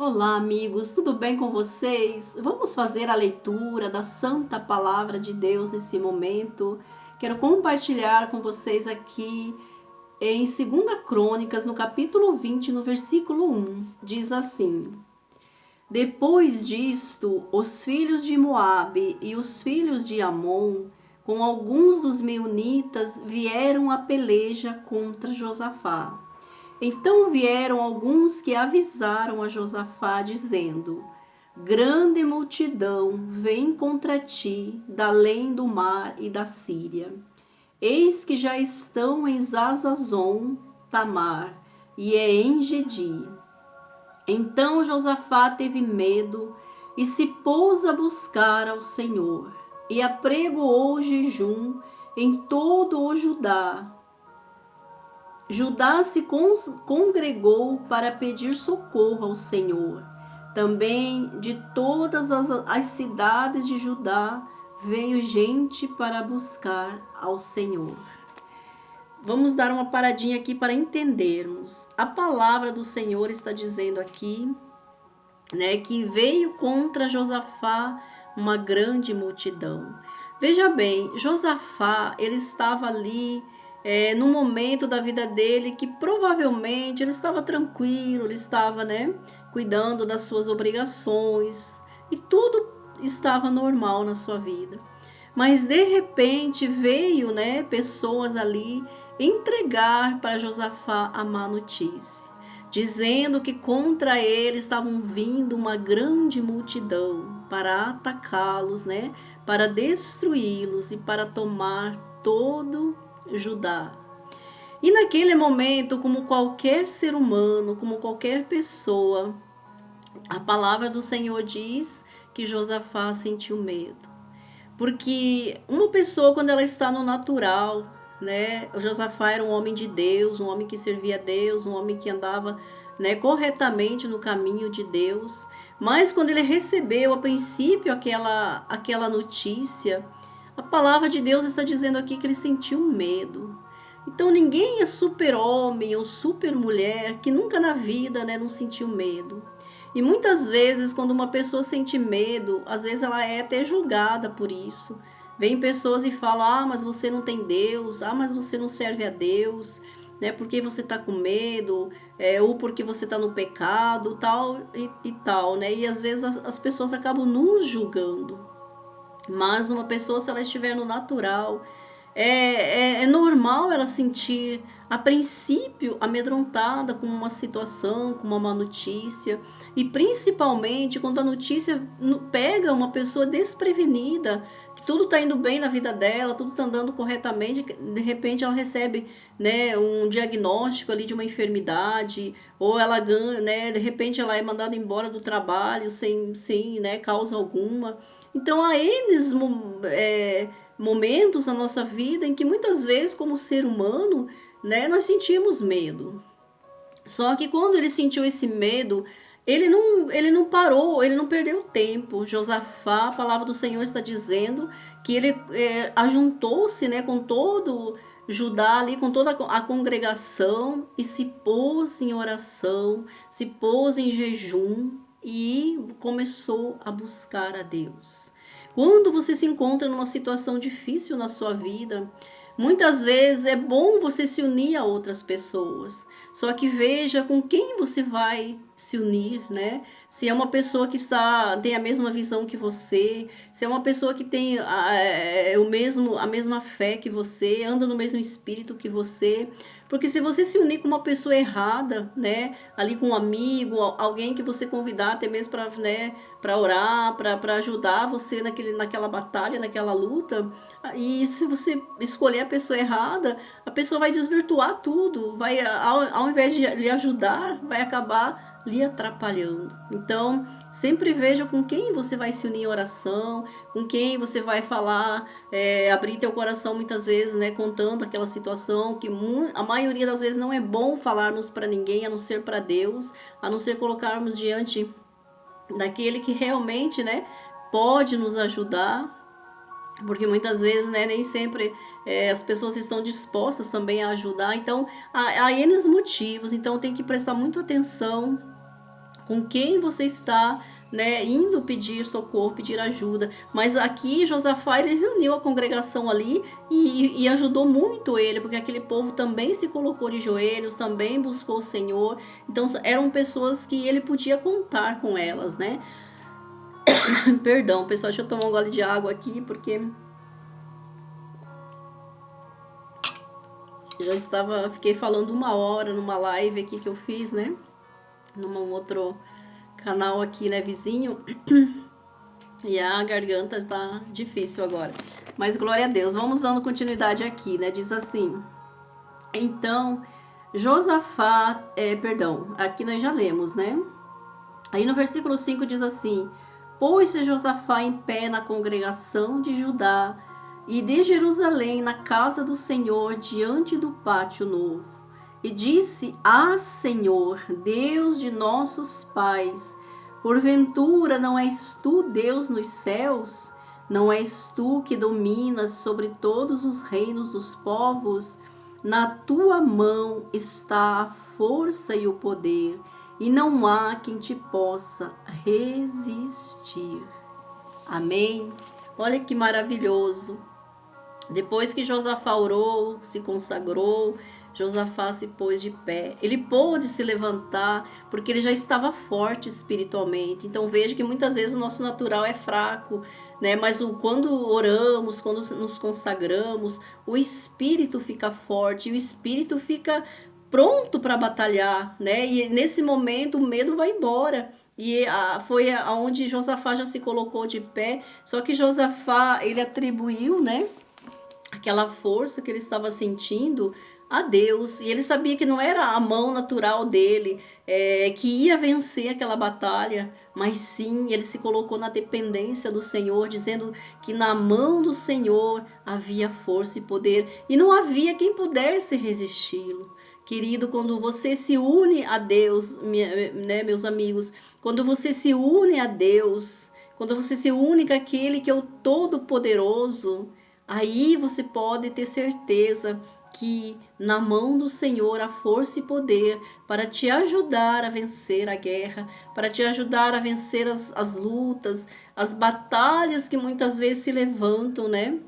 Olá, amigos, tudo bem com vocês? Vamos fazer a leitura da Santa Palavra de Deus nesse momento. Quero compartilhar com vocês aqui em 2 Crônicas, no capítulo 20, no versículo 1. Diz assim: Depois disto, os filhos de Moabe e os filhos de Amon, com alguns dos meunitas, vieram à peleja contra Josafá. Então vieram alguns que avisaram a Josafá, dizendo: Grande multidão vem contra ti, da além do mar e da Síria. Eis que já estão em Zazazon, Tamar, e é em Gedi. Então Josafá teve medo e se pôs a buscar ao Senhor, e apregoou jejum em todo o Judá. Judá se congregou para pedir socorro ao Senhor. Também de todas as cidades de Judá veio gente para buscar ao Senhor. Vamos dar uma paradinha aqui para entendermos. A palavra do Senhor está dizendo aqui, né, que veio contra Josafá uma grande multidão. Veja bem, Josafá, ele estava ali no momento da vida dele que provavelmente ele estava tranquilo, ele estava, né, cuidando das suas obrigações e tudo estava normal na sua vida. Mas de repente veio, né, pessoas ali entregar para Josafá a má notícia, dizendo que contra ele estavam vindo uma grande multidão para atacá-los, né, para destruí-los e para tomar todo Judá. E naquele momento, como qualquer ser humano, como qualquer pessoa, a palavra do Senhor diz que Josafá sentiu medo. Porque uma pessoa, quando ela está no natural, né? O Josafá era um homem de Deus, um homem que servia a Deus, um homem que andava, né, corretamente no caminho de Deus. Mas quando ele recebeu a princípio aquela notícia, a palavra de Deus está dizendo aqui que ele sentiu medo. Então ninguém é super-homem ou super-mulher que nunca na vida, né, não sentiu medo. E muitas vezes, quando uma pessoa sente medo, às vezes ela é até julgada por isso. Vem pessoas e falam: ah, mas você não tem Deus, ah, mas você não serve a Deus, né? Porque você está com medo, ou porque você está no pecado, tal e tal, né? E às vezes as pessoas acabam nos julgando. Mas uma pessoa, se ela estiver no natural, é normal ela sentir, a princípio, amedrontada com uma situação, com uma má notícia. E principalmente quando a notícia pega uma pessoa desprevenida, que tudo está indo bem na vida dela, tudo está andando corretamente, de repente ela recebe, né, um diagnóstico ali de uma enfermidade, ou ela ganha, né, de repente ela é mandada embora do trabalho sem, né, causa alguma. Então há N momentos na nossa vida em que muitas vezes, como ser humano, né, nós sentimos medo. Só que quando ele sentiu esse medo, ele não parou, ele não perdeu tempo. Josafá, a palavra do Senhor está dizendo que ele ajuntou-se, né, com todo Judá ali, com toda a congregação, e se pôs em oração, se pôs em jejum e começou a buscar a Deus. Quando você se encontra numa situação difícil na sua vida, muitas vezes é bom você se unir a outras pessoas. Só que veja com quem você vai se unir, né? Se é uma pessoa que tem a mesma visão que você, se é uma pessoa que tem a mesma fé que você, anda no mesmo espírito que você. Porque se você se unir com uma pessoa errada, né, ali com um amigo, alguém que você convidar até mesmo para, né, para orar, para ajudar você naquela batalha, naquela luta, e se você escolher a pessoa errada, a pessoa vai desvirtuar tudo, vai, ao invés de lhe ajudar, vai acabar lhe atrapalhando. Então, sempre veja com quem você vai se unir em oração, com quem você vai falar, abrir teu coração muitas vezes, né, contando aquela situação que a maioria das vezes não é bom falarmos para ninguém, a não ser para Deus, a não ser colocarmos diante daquele que realmente, né, pode nos ajudar. Porque muitas vezes, né, nem sempre as pessoas estão dispostas também a ajudar. Então, há N motivos. Então, tem que prestar muita atenção com quem você está, né, indo pedir socorro, pedir ajuda. Mas aqui Josafá, ele reuniu a congregação ali e ajudou muito ele, porque aquele povo também se colocou de joelhos, também buscou o Senhor. Então eram pessoas que ele podia contar com elas, né? Perdão, pessoal, deixa eu tomar um gole de água aqui, porque fiquei falando 1 hora numa live aqui que eu fiz, né? Num outro canal aqui, né, vizinho. E a garganta está difícil agora. Mas glória a Deus. Vamos dando continuidade aqui, né? Diz assim: então, Josafá, aqui nós já lemos, né? Aí no versículo 5 diz assim: pôs-se Josafá em pé na congregação de Judá e de Jerusalém, na casa do Senhor, diante do pátio novo. E disse: Senhor, Deus de nossos pais, porventura não és tu Deus nos céus? Não és tu que dominas sobre todos os reinos dos povos? Na tua mão está a força e o poder, e não há quem te possa resistir. Amém? Olha que maravilhoso. Depois que Josafá orou, se consagrou, Josafá se pôs de pé. Ele pôde se levantar porque ele já estava forte espiritualmente. Então veja que muitas vezes o nosso natural é fraco, né? Mas quando oramos, quando nos consagramos, o espírito fica forte, o espírito fica pronto para batalhar, né? E nesse momento o medo vai embora. E foi aonde Josafá já se colocou de pé. Só que Josafá, ele atribuiu, né, aquela força que ele estava sentindo a Deus, e ele sabia que não era a mão natural dele que ia vencer aquela batalha, mas sim, ele se colocou na dependência do Senhor, dizendo que na mão do Senhor havia força e poder, e não havia quem pudesse resisti-lo. Querido, quando você se une a Deus, né, meus amigos, quando você se une a Deus, quando você se une com aquele que é o Todo-Poderoso, aí você pode ter certeza que na mão do Senhor há força e poder para te ajudar a vencer a guerra, para te ajudar a vencer as lutas, as batalhas que muitas vezes se levantam, né?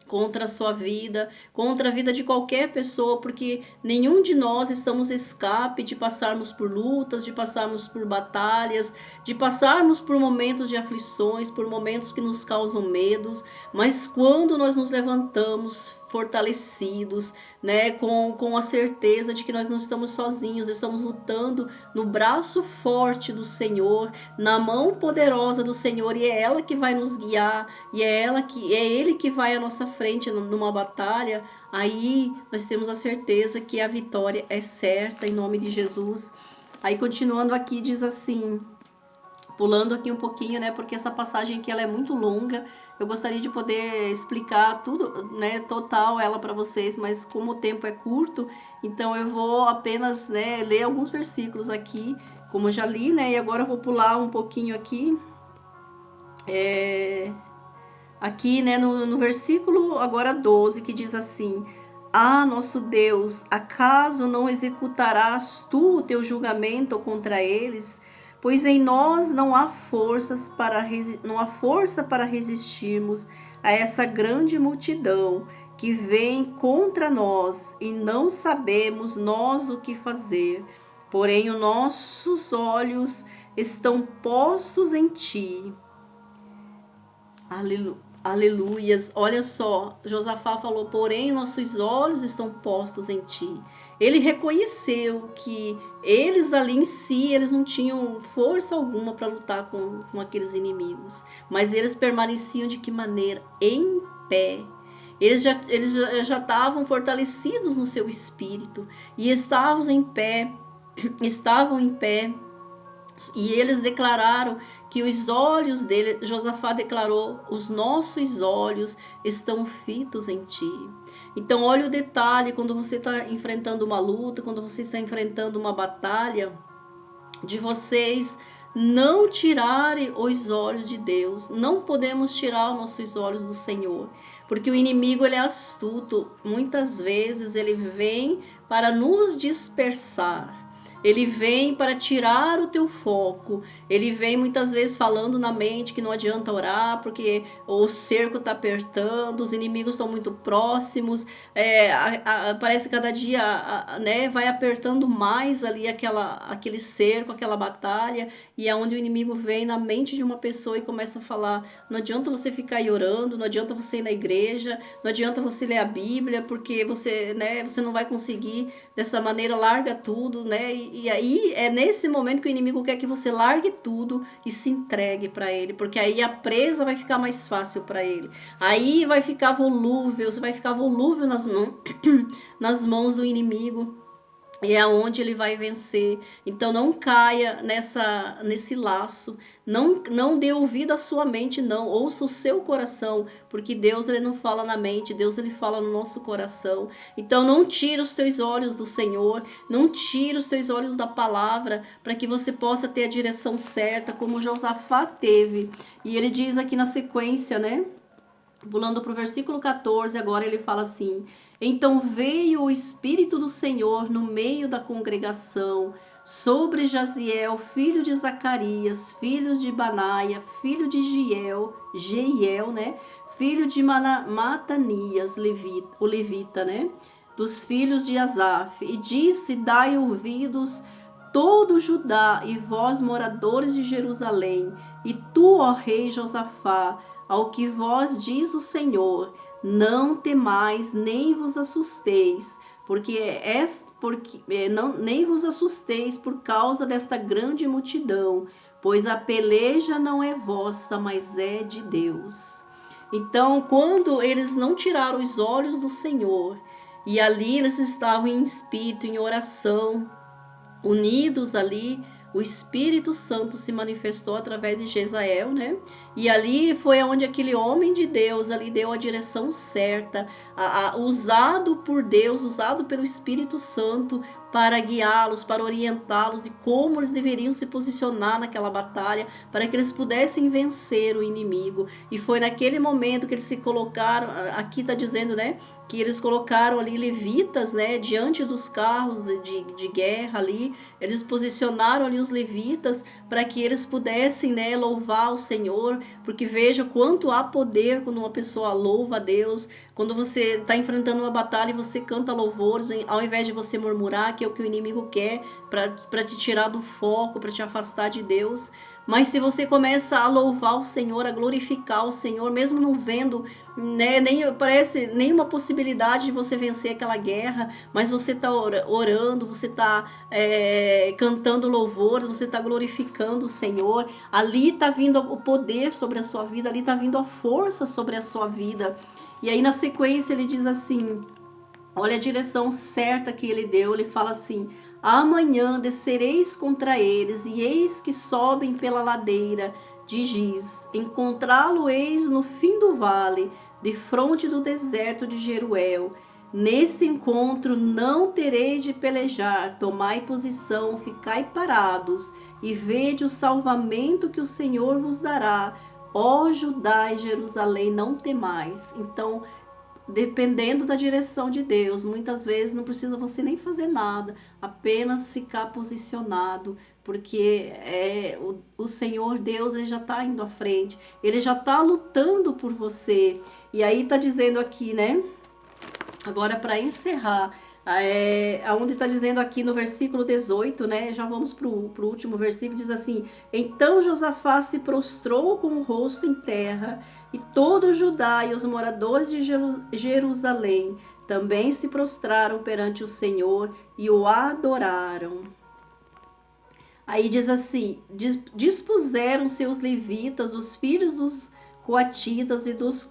Contra a sua vida, contra a vida de qualquer pessoa, porque nenhum de nós estamos escape de passarmos por lutas, de passarmos por batalhas, de passarmos por momentos de aflições, por momentos que nos causam medos, mas quando nós nos levantamos fortalecidos, né, com a certeza de que nós não estamos sozinhos, estamos lutando no braço forte do Senhor, na mão poderosa do Senhor, e é ela que vai nos guiar, e é ele que vai à nossa frente numa batalha. Aí nós temos a certeza que a vitória é certa em nome de Jesus. Aí continuando aqui diz assim, pulando aqui um pouquinho, né, porque essa passagem aqui ela é muito longa. Eu gostaria de poder explicar tudo, né, total ela para vocês, mas como o tempo é curto, então eu vou apenas, né, ler alguns versículos aqui, como eu já li, né, e agora eu vou pular um pouquinho aqui. Aqui, né, no versículo agora 12, que diz assim: nosso Deus, acaso não executarás tu o teu julgamento contra eles? Pois em nós não há força para resistirmos a essa grande multidão que vem contra nós, e não sabemos nós o que fazer. Porém, os nossos olhos estão postos em ti. Aleluias. Olha só, Josafá falou: porém nossos olhos estão postos em ti. Ele reconheceu que eles ali em si, eles não tinham força alguma para lutar com aqueles inimigos, mas eles permaneciam de que maneira? Em pé. Eles já estavam fortalecidos no seu espírito e estavam em pé. E eles declararam que os olhos dele, Josafá declarou: os nossos olhos estão fitos em ti. Então olha o detalhe, quando você está enfrentando uma luta, quando você está enfrentando uma batalha, de vocês não tirarem os olhos de Deus. Não podemos tirar os nossos olhos do Senhor, porque o inimigo ele é astuto. Muitas vezes ele vem para nos dispersar. Ele vem para tirar o teu foco. Ele vem muitas vezes falando na mente que não adianta orar porque o cerco está apertando, os inimigos estão muito próximos. Parece que cada dia, né, vai apertando mais ali aquele cerco, aquela batalha, e é onde o inimigo vem na mente de uma pessoa e começa a falar: não adianta você ficar aí orando, não adianta você ir na igreja, não adianta você ler a Bíblia, porque você, né, você não vai conseguir dessa maneira, larga tudo, né? E aí é nesse momento que o inimigo quer que você largue tudo e se entregue para ele, porque aí a presa vai ficar mais fácil para ele. Aí vai ficar volúvel, você vai ficar volúvel nas mãos do inimigo. E é onde ele vai vencer. Então não caia nesse laço. Não dê ouvido à sua mente, não. Ouça o seu coração, porque Deus ele não fala na mente, Deus ele fala no nosso coração. Então não tira os teus olhos do Senhor, não tira os teus olhos da palavra, para que você possa ter a direção certa, como Josafá teve. E ele diz aqui na sequência, né? Pulando para o versículo 14, agora ele fala assim: então veio o Espírito do Senhor no meio da congregação, sobre Jaziel, filho de Zacarias, filho de Banaia, filho de Jeiel, né? Filho de Matanias, o levita, né? Dos filhos de Asaf, e disse: dai ouvidos todo Judá e vós, moradores de Jerusalém, e tu, ó rei Josafá, ao que vós diz o Senhor: não temais, nem vos assusteis, nem vos assusteis por causa desta grande multidão, pois a peleja não é vossa, mas é de Deus. Então, quando eles não tiraram os olhos do Senhor, e ali eles estavam em espírito, em oração, unidos ali, o Espírito Santo se manifestou através de Jezael, né? E ali foi onde aquele homem de Deus ali deu a direção certa, usado por Deus, usado pelo Espírito Santo para guiá-los, para orientá-los de como eles deveriam se posicionar naquela batalha, para que eles pudessem vencer o inimigo. E foi naquele momento que eles se colocaram, aqui está dizendo, né, que eles colocaram ali levitas, né, diante dos carros de guerra ali, eles posicionaram ali os levitas para que eles pudessem, né, louvar o Senhor, porque veja quanto há poder quando uma pessoa louva a Deus. Quando você está enfrentando uma batalha e você canta louvores, ao invés de você murmurar, que é o que o inimigo quer, para te tirar do foco, para te afastar de Deus. Mas se você começa a louvar o Senhor, a glorificar o Senhor, mesmo não vendo, né, parece nenhuma possibilidade de você vencer aquela guerra, mas você está orando, você está cantando louvor, você está glorificando o Senhor, ali está vindo o poder sobre a sua vida, ali está vindo a força sobre a sua vida. E aí na sequência ele diz assim, olha a direção certa que ele deu, ele fala assim: amanhã descereis contra eles, e eis que sobem pela ladeira de Giz, encontrá-lo-eis no fim do vale, defronte do deserto de Jeruel. Nesse encontro não tereis de pelejar, tomai posição, ficai parados, e vede o salvamento que o Senhor vos dará. Ó Judá e Jerusalém, não temais. Então, dependendo da direção de Deus, muitas vezes não precisa você nem fazer nada, apenas ficar posicionado, porque o Senhor Deus, ele já está indo à frente, ele já está lutando por você. E aí está dizendo aqui, né? Agora, para encerrar, onde está dizendo aqui no versículo 18, né? Já vamos para o último versículo, diz assim: então Josafá se prostrou com o rosto em terra, e todo o Judá e os moradores de Jerusalém também se prostraram perante o Senhor e o adoraram. Aí diz assim: dispuseram seus levitas, dos filhos dos coatitas e dos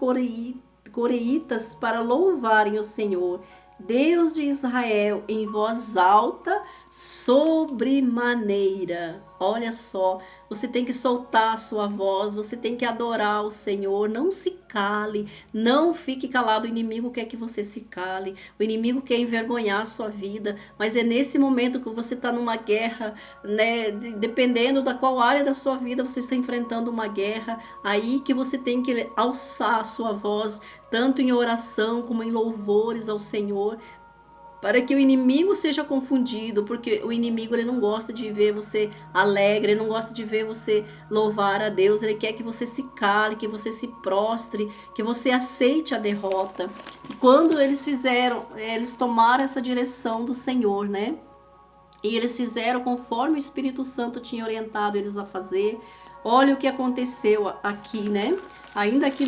coreitas, para louvarem o Senhor, Deus de Israel, em voz alta, sobremaneira. Olha só, você tem que soltar a sua voz, você tem que adorar o Senhor, não se cale, não fique calado, o inimigo quer que você se cale, o inimigo quer envergonhar a sua vida, mas é nesse momento que você está numa guerra, né, dependendo da qual área da sua vida você está enfrentando uma guerra, aí que você tem que alçar a sua voz, tanto em oração como em louvores ao Senhor, para que o inimigo seja confundido, porque o inimigo ele não gosta de ver você alegre, ele não gosta de ver você louvar a Deus, ele quer que você se cale, que você se prostre, que você aceite a derrota. E quando eles fizeram, eles tomaram essa direção do Senhor, né? E eles fizeram conforme o Espírito Santo tinha orientado eles a fazer. Olha o que aconteceu aqui, né? Ainda aqui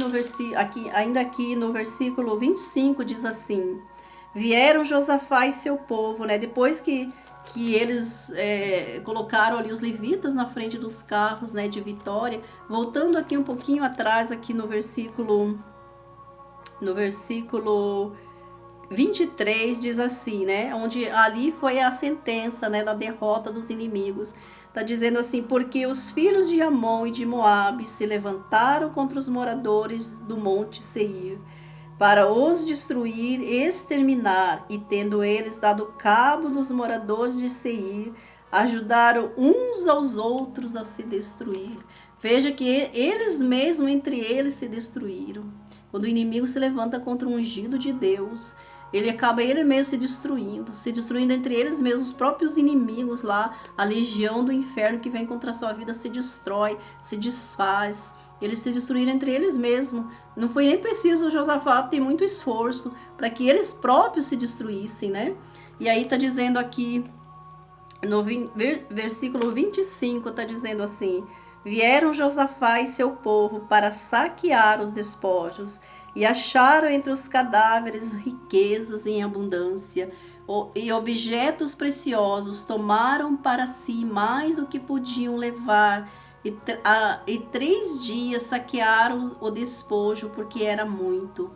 no versículo 25 diz assim: vieram Josafá e seu povo, né? Depois que eles colocaram ali os levitas na frente dos carros, né, de vitória. Voltando aqui um pouquinho atrás, aqui no versículo 23 diz assim, né? Onde ali foi a sentença, né, da derrota dos inimigos. Tá dizendo assim: porque os filhos de Amon e de Moabe se levantaram contra os moradores do monte Seir, para os destruir e exterminar, e tendo eles dado cabo dos moradores de Seir, ajudaram uns aos outros a se destruir. Veja que eles mesmos, entre eles, se destruíram. Quando o inimigo se levanta contra o ungido de Deus, ele acaba ele mesmo se destruindo entre eles mesmos, os próprios inimigos lá, a legião do inferno que vem contra a sua vida se destrói, se desfaz. Eles se destruíram entre eles mesmos. Não foi nem preciso o Josafá ter muito esforço para que eles próprios se destruíssem, né? E aí está dizendo aqui, no versículo 25, está dizendo assim: vieram Josafá e seu povo para saquear os despojos, e acharam entre os cadáveres riquezas em abundância, e objetos preciosos. Tomaram para si mais do que podiam levar, e 3 dias saquearam o despojo, porque era muito.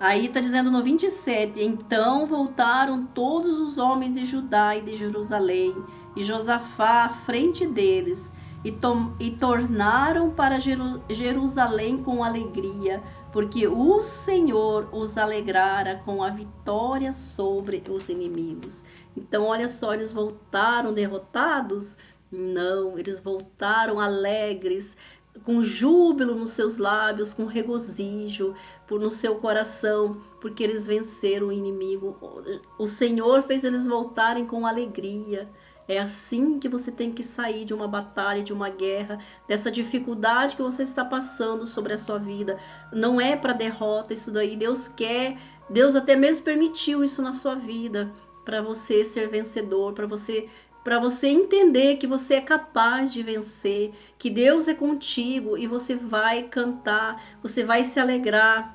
Aí está dizendo no 27, então voltaram todos os homens de Judá e de Jerusalém, e Josafá à frente deles, e tornaram para Jerusalém com alegria, porque o Senhor os alegrara com a vitória sobre os inimigos. Então olha só, eles voltaram derrotados? Não, eles voltaram alegres, com júbilo nos seus lábios, com regozijo no seu coração, porque eles venceram o inimigo. O Senhor fez eles voltarem com alegria. É assim que você tem que sair de uma batalha, de uma guerra, dessa dificuldade que você está passando sobre a sua vida. Não é para derrota isso daí. Deus quer, Deus até mesmo permitiu isso na sua vida, para você ser vencedor, para você entender que você é capaz de vencer, que Deus é contigo e você vai cantar, você vai se alegrar,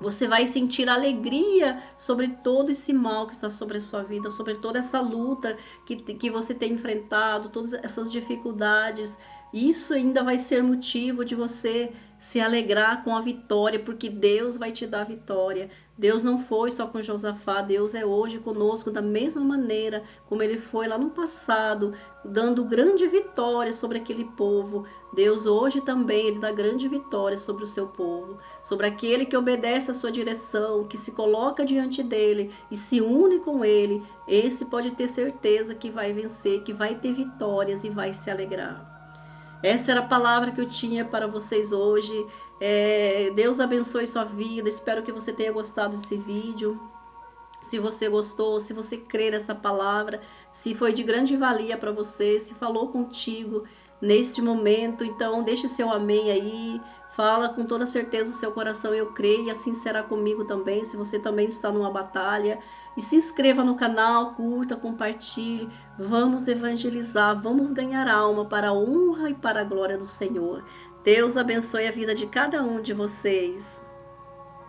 você vai sentir alegria sobre todo esse mal que está sobre a sua vida, sobre toda essa luta que você tem enfrentado, todas essas dificuldades. Isso ainda vai ser motivo de você se alegrar com a vitória, porque Deus vai te dar vitória. Deus não foi só com Josafá, Deus é hoje conosco da mesma maneira como ele foi lá no passado, dando grande vitória sobre aquele povo. Deus hoje também ele dá grande vitória sobre o seu povo, sobre aquele que obedece a sua direção, que se coloca diante dele e se une com ele. Esse pode ter certeza que vai vencer, que vai ter vitórias e vai se alegrar. Essa era a palavra que eu tinha para vocês hoje. Deus abençoe sua vida. Espero que você tenha gostado desse vídeo. Se você gostou, se você crê nessa palavra, se foi de grande valia para você, se falou contigo neste momento, então deixe seu amém aí. Fala com toda certeza o seu coração: eu creio, e assim será comigo também, se você também está numa batalha. E se inscreva no canal, curta, compartilhe. Vamos evangelizar, vamos ganhar alma para a honra e para a glória do Senhor. Deus abençoe a vida de cada um de vocês.